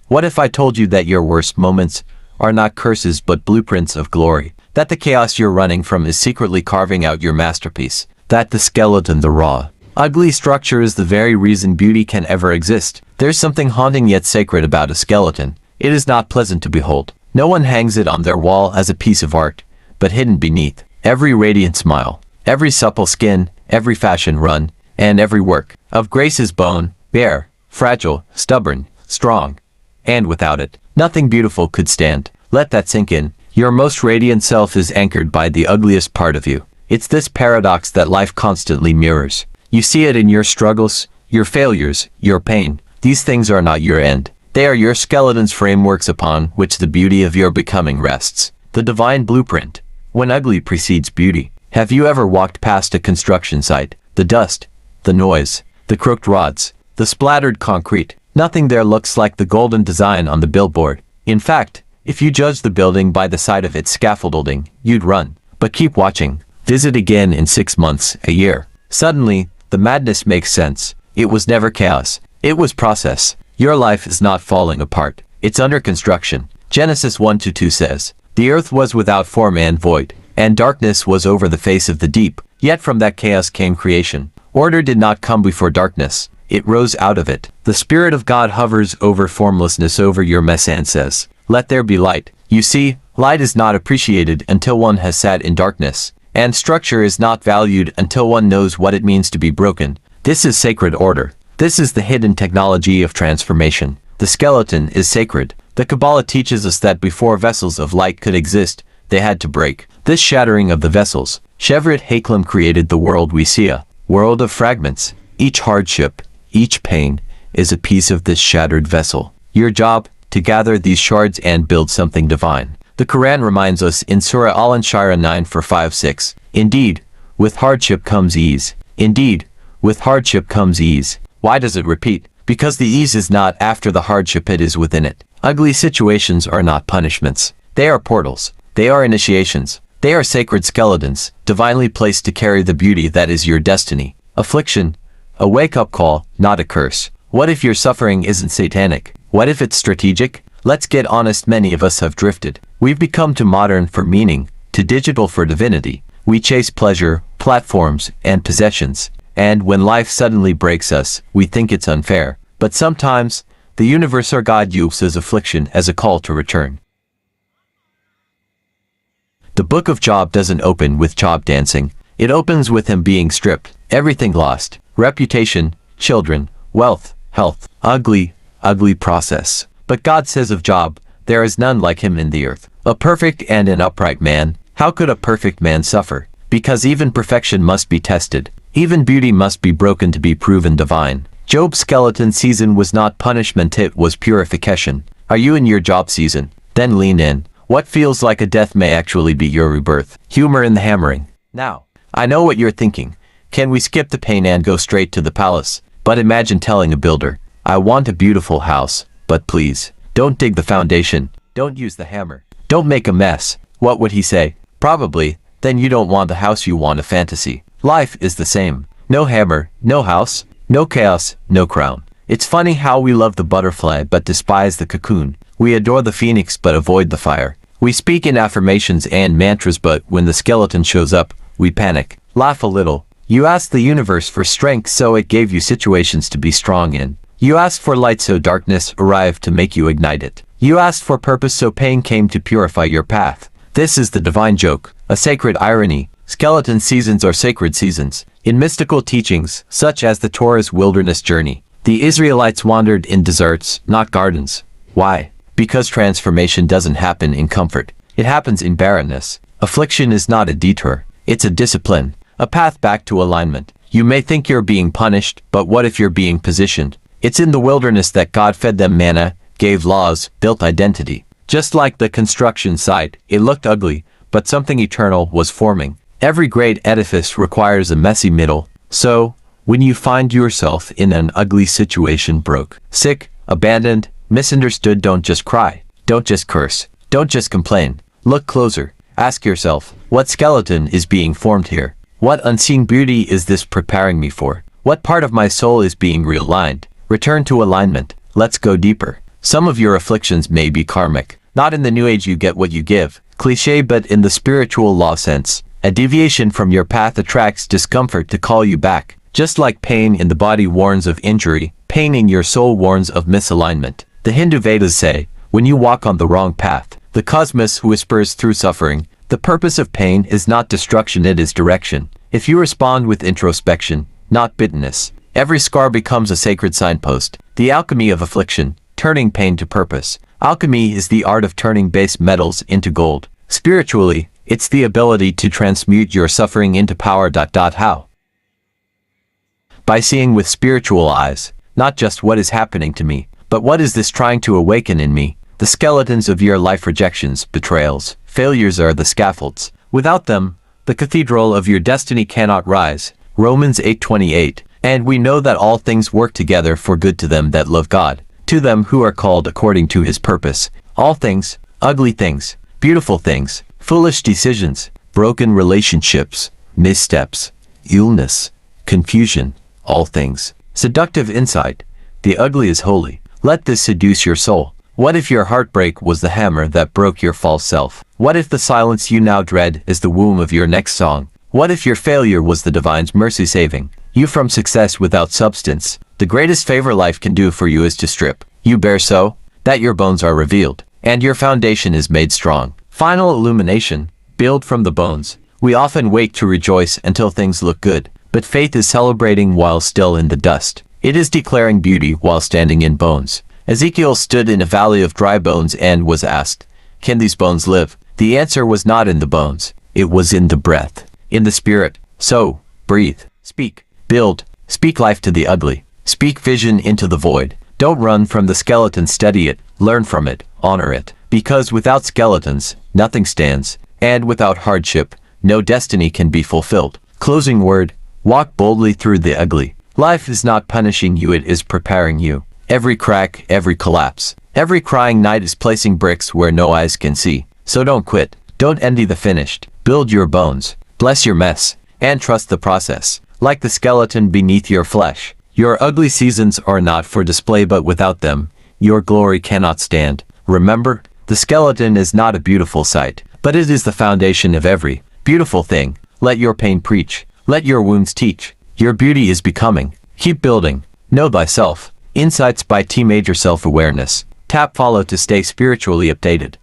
What if I told you that your worst moments are not curses but blueprints of glory? That the chaos you're running from is secretly carving out your masterpiece? That the skeleton, the raw, ugly structure is the very reason beauty can ever exist? There's something haunting yet sacred about a skeleton. It is not pleasant to behold. No one hangs it on their wall as a piece of art, but hidden beneath every radiant smile, every supple skin, every fashion run, and every work of grace is bone, bare, fragile, stubborn, strong. And without it, nothing beautiful could stand. Let that sink in. Your most radiant self is anchored by the ugliest part of you. It's this paradox that life constantly mirrors. You see it in your struggles, your failures, your pain. These things are not your end. They are your skeleton's frameworks upon which the beauty of your becoming rests. The divine blueprint. When ugly precedes beauty. Have you ever walked past a construction site? The dust, the noise, the crooked rods, the splattered concrete. Nothing there looks like the golden design on the billboard. In fact, if you judge the building by the sight of its scaffolding, you'd run. But keep watching. Visit again in 6 months, a year. Suddenly, the madness makes sense. It was never chaos. It was process. Your life is not falling apart. It's under construction. Genesis 1:2 says, "The earth was without form and void, and darkness was over the face of the deep. Yet from that chaos came creation. Order did not come before darkness. It rose out of it." The Spirit of God hovers over formlessness over your mess and says, "Let there be light." You see, light is not appreciated until one has sat in darkness, and structure is not valued until one knows what it means to be broken. This is sacred order. This is the hidden technology of transformation. The skeleton is sacred. The Kabbalah teaches us that before vessels of light could exist, they had to break. This shattering of the vessels, Chevret Haklem created the world we see, a world of fragments. Each hardship, each pain, is a piece of this shattered vessel. Your job, to gather these shards and build something divine. The Quran reminds us in Surah Al-Anshira 9:4-5-6, "Indeed, with hardship comes ease. Indeed, with hardship comes ease." Why does it repeat? Because the ease is not after the hardship, it is within it. Ugly situations are not punishments. They are portals. They are initiations. They are sacred skeletons, divinely placed to carry the beauty that is your destiny. Affliction, a wake-up call, not a curse. What if your suffering isn't satanic? What if it's strategic? Let's get honest, many of us have drifted. We've become too modern for meaning, too digital for divinity. We chase pleasure, platforms, and possessions. And when life suddenly breaks us, we think it's unfair. But sometimes, the universe or God uses affliction as a call to return. The book of Job doesn't open with Job dancing. It opens with him being stripped, everything lost, reputation, children, wealth, health, ugly process. But God says of Job, "There is none like him in the earth, a perfect and an upright man." How could a perfect man suffer? Because even perfection must be tested. Even beauty must be broken to be proven divine. Job's skeleton season was not punishment, it was purification. Are you in your job season? Then lean in. What feels like a death may actually be your rebirth. Humor in the hammering. Now, I know what you're thinking. Can we skip the pain and go straight to the palace? But imagine telling a builder, "I want a beautiful house, but please, don't dig the foundation. Don't use the hammer. Don't make a mess." What would he say? Probably, "Then you don't want the house, you want a fantasy." Life is the same. No hammer, no house, no chaos, no crown. It's funny how we love the butterfly but despise the cocoon. We adore the phoenix but avoid the fire. We speak in affirmations and mantras, but when the skeleton shows up, we panic. Laugh a little. You asked the universe for strength, so it gave you situations to be strong in. You asked for light, so darkness arrived to make you ignite it. You asked for purpose, so pain came to purify your path. This is the divine joke, a sacred irony. Skeleton seasons are sacred seasons. In mystical teachings, such as the Torah's wilderness journey, the Israelites wandered in deserts, not gardens. Why? Because transformation doesn't happen in comfort. It happens in barrenness. Affliction is not a detour. It's a discipline, a path back to alignment. You may think you're being punished, but what if you're being positioned? It's in the wilderness that God fed them manna, gave laws, built identity. Just like the construction site, it looked ugly, but something eternal was forming. Every great edifice requires a messy middle. So, when you find yourself in an ugly situation, broke, sick, abandoned, misunderstood, don't just cry. Don't just curse. Don't just complain. Look closer. Ask yourself, what skeleton is being formed here? What unseen beauty is this preparing me for? What part of my soul is being realigned? Return to alignment. Let's go deeper. Some of your afflictions may be karmic. Not in the New Age you get what you give, cliché, but in the spiritual law sense. A deviation from your path attracts discomfort to call you back. Just like pain in the body warns of injury, pain in your soul warns of misalignment. The Hindu Vedas say, when you walk on the wrong path, the cosmos whispers through suffering. The purpose of pain is not destruction, it is direction. If you respond with introspection, not bitterness, every scar becomes a sacred signpost. The alchemy of affliction, turning pain to purpose. Alchemy is the art of turning base metals into gold. Spiritually, it's the ability to transmute your suffering into power. How? By seeing with spiritual eyes, not just what is happening to me, but what is this trying to awaken in me. The skeletons of your life, rejections, betrayals, failures are the scaffolds. Without them, the cathedral of your destiny cannot rise. Romans 8:28. And we know that all things work together for good to them that love God, to them who are called according to his purpose. All things, ugly things, beautiful things, foolish decisions, broken relationships, missteps, illness, confusion, all things, seductive insight. The ugly is holy. Let this seduce your soul. What if your heartbreak was the hammer that broke your false self? What if the silence you now dread is the womb of your next song? What if your failure was the divine's mercy saving you from success without substance? The greatest favor life can do for you is to strip you bare so that your bones are revealed, and your foundation is made strong. Final illumination, build from the bones. We often wake to rejoice until things look good, but faith is celebrating while still in the dust. It is declaring beauty while standing in bones. Ezekiel stood in a valley of dry bones and was asked, can these bones live? The answer was not in the bones. It was in the breath, in the spirit. So, breathe, speak, build, speak life to the ugly. Speak vision into the void. Don't run from the skeleton, study it, learn from it, honor it. Because without skeletons, nothing stands, and without hardship, no destiny can be fulfilled. Closing word, walk boldly through the ugly. Life is not punishing you, it is preparing you. Every crack, every collapse, every crying night is placing bricks where no eyes can see. So don't quit, don't envy the finished. Build your bones, bless your mess, and trust the process. Like the skeleton beneath your flesh, your ugly seasons are not for display, but without them, your glory cannot stand. Remember, the skeleton is not a beautiful sight, but it is the foundation of every beautiful thing. Let your pain preach, let your wounds teach. Your beauty is becoming. Keep building. Know thyself. Insights by T Major Self-Awareness. Tap follow to stay spiritually updated.